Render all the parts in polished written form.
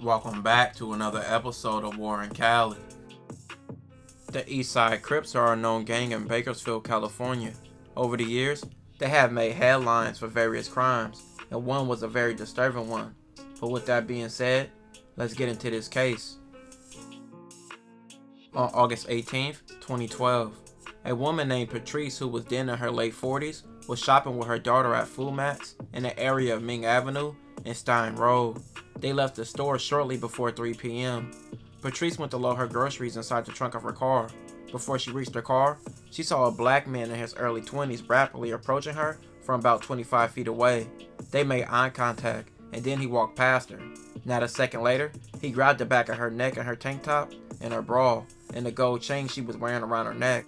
Welcome back to another episode of War in Cali. The Eastside Crips are a known gang in Bakersfield, California. Over the years, they have made headlines for various crimes, and one was a very disturbing one. But with that being said, let's get into this case. On August 18th, 2012, a woman named Patrice, who was then in her late 40s, was shopping with her daughter at Food Max in the area of Ming Avenue and Stein Road. They left the store shortly before 3 p.m. Patrice went to load her groceries inside the trunk of her car. Before she reached her car, she saw a black man in his early 20s rapidly approaching her from about 25 feet away. They made eye contact, and then he walked past her. Not a second later, he grabbed the back of her neck and her tank top and her bra and the gold chain she was wearing around her neck.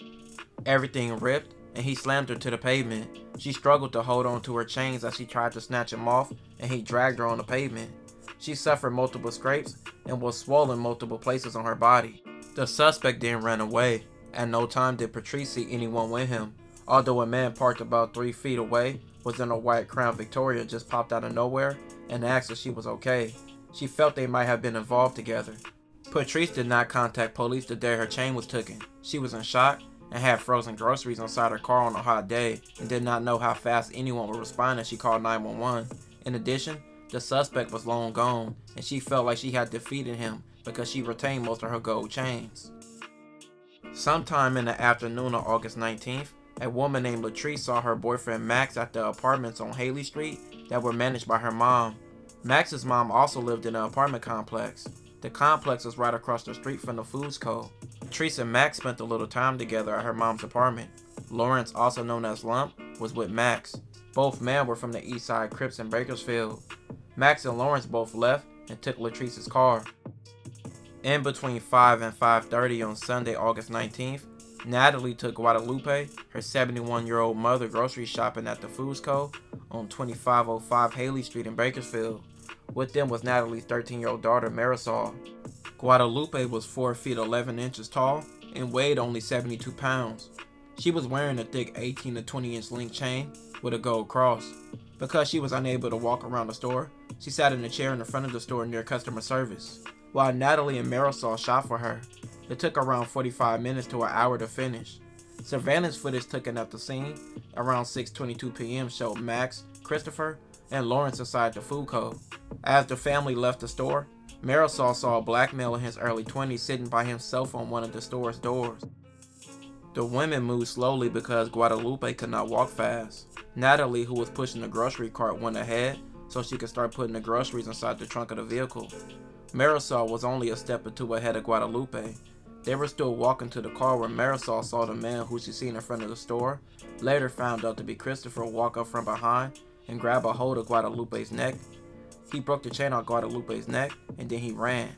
Everything ripped, and he slammed her to the pavement. She struggled to hold on to her chains as she tried to snatch him off, and he dragged her on the pavement. She suffered multiple scrapes and was swollen multiple places on her body. The suspect then ran away. At no time did Patrice see anyone with him, although a man parked about 3 feet away was in a white Crown Victoria just popped out of nowhere and asked if she was okay. She felt they might have been involved together. Patrice did not contact police the day her chain was taken. She was in shock and had frozen groceries inside her car on a hot day and did not know how fast anyone would respond as she called 911. In addition, the suspect was long gone, and she felt like she had defeated him because she retained most of her gold chains. Sometime in the afternoon of August 19th, a woman named Latrice saw her boyfriend Max at the apartments on Haley Street that were managed by her mom. Max's mom also lived in an apartment complex. The complex was right across the street from the Foods Co. Latrice and Max spent a little time together at her mom's apartment. Lawrence, also known as Lump, was with Max. Both men were from the Eastside Crips in Bakersfield. Max and Lawrence both left and took Latrice's car. In between 5 and 5:30 on Sunday, August 19th, Natalie took Guadalupe, her 71-year-old mother, grocery shopping at the Foods Co. on 2505 Haley Street in Bakersfield. With them was Natalie's 13-year-old daughter, Marisol. Guadalupe was 4 feet 11 inches tall and weighed only 72 pounds. She was wearing a thick 18 to 20 inch link chain with a gold cross. Because she was unable to walk around the store, she sat in a chair in the front of the store near customer service, while Natalie and Marisol shot for her. It took around 45 minutes to an hour to finish. Surveillance footage taken at the scene around 6:22 p.m. showed Max, Christopher, and Lawrence inside the Food Co. As the family left the store, Marisol saw a black male in his early 20s sitting by himself on one of the store's doors. The women moved slowly because Guadalupe could not walk fast. Natalie, who was pushing the grocery cart, went ahead so she could start putting the groceries inside the trunk of the vehicle. Marisol was only a step or two ahead of Guadalupe. They were still walking to the car when Marisol saw the man who she seen in front of the store, later found out to be Christopher, walk up from behind and grab a hold of Guadalupe's neck. He broke the chain on Guadalupe's neck and then he ran.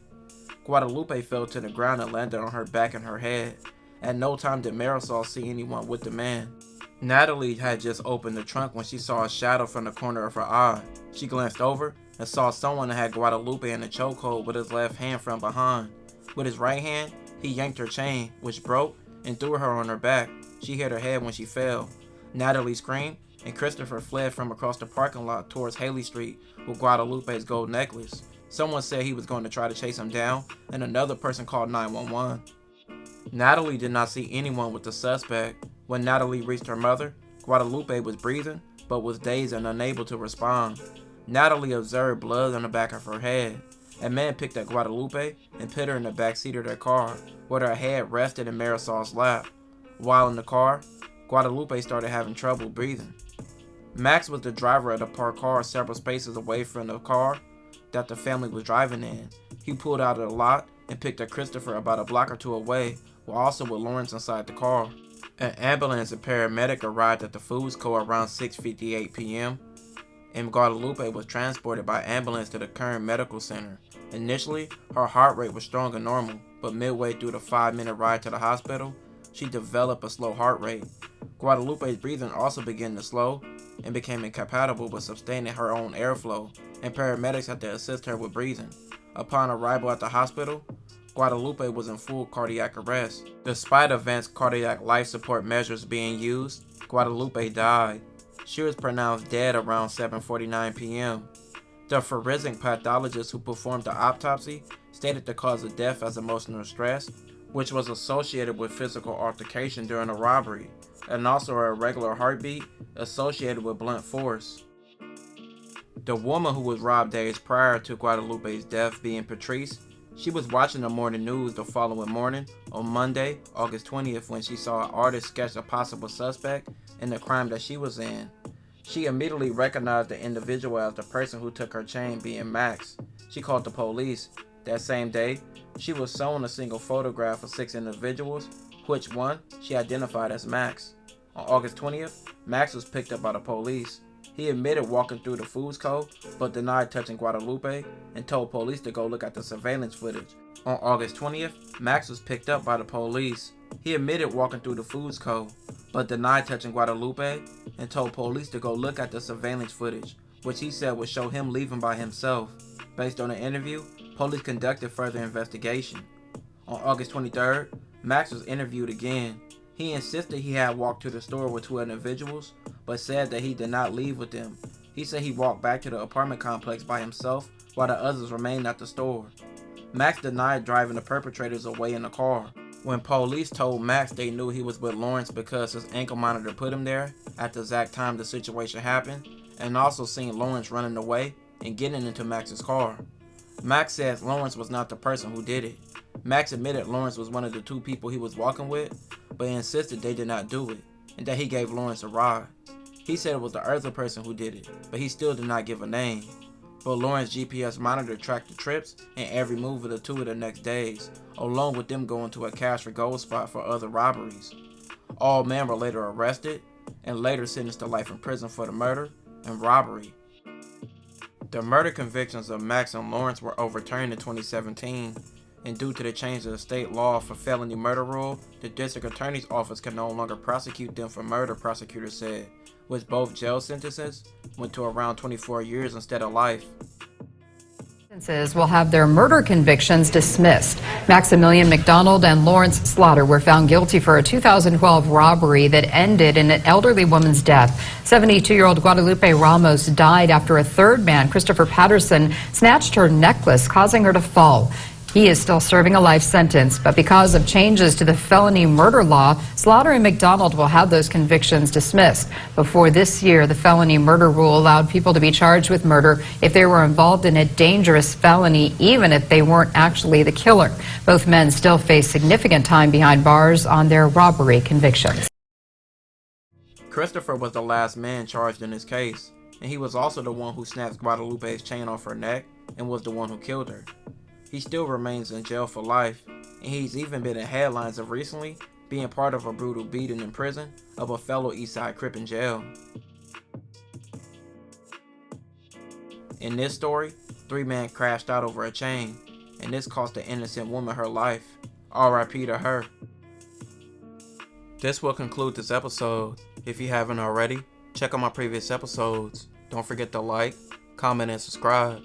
Guadalupe fell to the ground and landed on her back and her head. At no time did Marisol see anyone with the man. Natalie had just opened the trunk when she saw a shadow from the corner of her eye. She glanced over and saw someone that had Guadalupe in a chokehold with his left hand from behind. With his right hand, he yanked her chain, which broke and threw her on her back. She hit her head when she fell. Natalie screamed, and Christopher fled from across the parking lot towards Haley Street with Guadalupe's gold necklace. Someone said he was going to try to chase him down, and another person called 911. Natalie did not see anyone with the suspect. When Natalie reached her mother, Guadalupe was breathing, but was dazed and unable to respond. Natalie observed blood on the back of her head. A man picked up Guadalupe and put her in the back seat of their car, where her head rested in Marisol's lap. While in the car, Guadalupe started having trouble breathing. Max was the driver of the parked car several spaces away from the car that the family was driving in. He pulled out of the lot and picked up Christopher about a block or two away, while also with Lawrence inside the car. An ambulance and paramedic arrived at the Foods Co. around 6:58 p.m. and Guadalupe was transported by ambulance to the Kern Medical Center. Initially, her heart rate was strong and normal, but midway through the 5-minute ride to the hospital, she developed a slow heart rate. Guadalupe's breathing also began to slow and became incompatible with sustaining her own airflow, and paramedics had to assist her with breathing. Upon arrival at the hospital, Guadalupe was in full cardiac arrest. Despite advanced cardiac life support measures being used, Guadalupe died. She was pronounced dead around 7:49 p.m. The forensic pathologist who performed the autopsy stated the cause of death as emotional stress, which was associated with physical altercation during a robbery, and also a irregular heartbeat associated with blunt force. The woman who was robbed days prior to Guadalupe's death being Patrice, she was watching the morning news the following morning on Monday, August 20th, when she saw an artist sketch a possible suspect in the crime that she was in. She immediately recognized the individual as the person who took her chain, being Max. She called the police. That same day, she was shown a single photograph of 6 individuals, which one she identified as Max. On August 20th, Max was picked up by the police. He admitted walking through the foods code, but denied touching Guadalupe and told police to go look at the surveillance footage. On August 20th, Max was picked up by the police. He admitted walking through the foods code, but denied touching Guadalupe and told police to go look at the surveillance footage, which he said would show him leaving by himself. Based on the interview, police conducted further investigation. On August 23rd, Max was interviewed again. He insisted he had walked to the store with 2 individuals, but said that he did not leave with them. He said he walked back to the apartment complex by himself while the others remained at the store. Max denied driving the perpetrators away in the car. When police told Max they knew he was with Lawrence because his ankle monitor put him there at the exact time the situation happened, and also seen Lawrence running away and getting into Max's car. Max says Lawrence was not the person who did it. Max admitted Lawrence was one of the 2 people he was walking with, but insisted they did not do it, and that he gave Lawrence a ride. He said it was the other person who did it, but he still did not give a name. But Lawrence's GPS monitor tracked the trips and every move of the 2 of the next days, along with them going to a cash for gold spot for other robberies. All men were later arrested, and later sentenced to life in prison for the murder and robbery. The murder convictions of Max and Lawrence were overturned in 2017, and due to the change of the state law for felony murder rule, the district attorney's office can no longer prosecute them for murder, prosecutors said, with both jail sentences went to around 24 years instead of life. Will have their murder convictions dismissed. Maximilian McDonald and Lawrence Slaughter were found guilty for a 2012 robbery that ended in an elderly woman's death. 72-year-old Guadalupe Ramos died after a third man, Christopher Patterson, snatched her necklace, causing her to fall. He is still serving a life sentence, but because of changes to the felony murder law, Slaughter and McDonald will have those convictions dismissed. Before this year, the felony murder rule allowed people to be charged with murder if they were involved in a dangerous felony, even if they weren't actually the killer. Both men still face significant time behind bars on their robbery convictions. Christopher was the last man charged in this case, and he was also the one who snatched Guadalupe's chain off her neck and was the one who killed her. He still remains in jail for life, and he's even been in headlines of recently being part of a brutal beating in prison of a fellow Eastside Crip in jail. In this story, 3 men crashed out over a chain, and this cost an innocent woman her life. R.I.P. to her. This will conclude this episode. If you haven't already, check out my previous episodes. Don't forget to like, comment, and subscribe.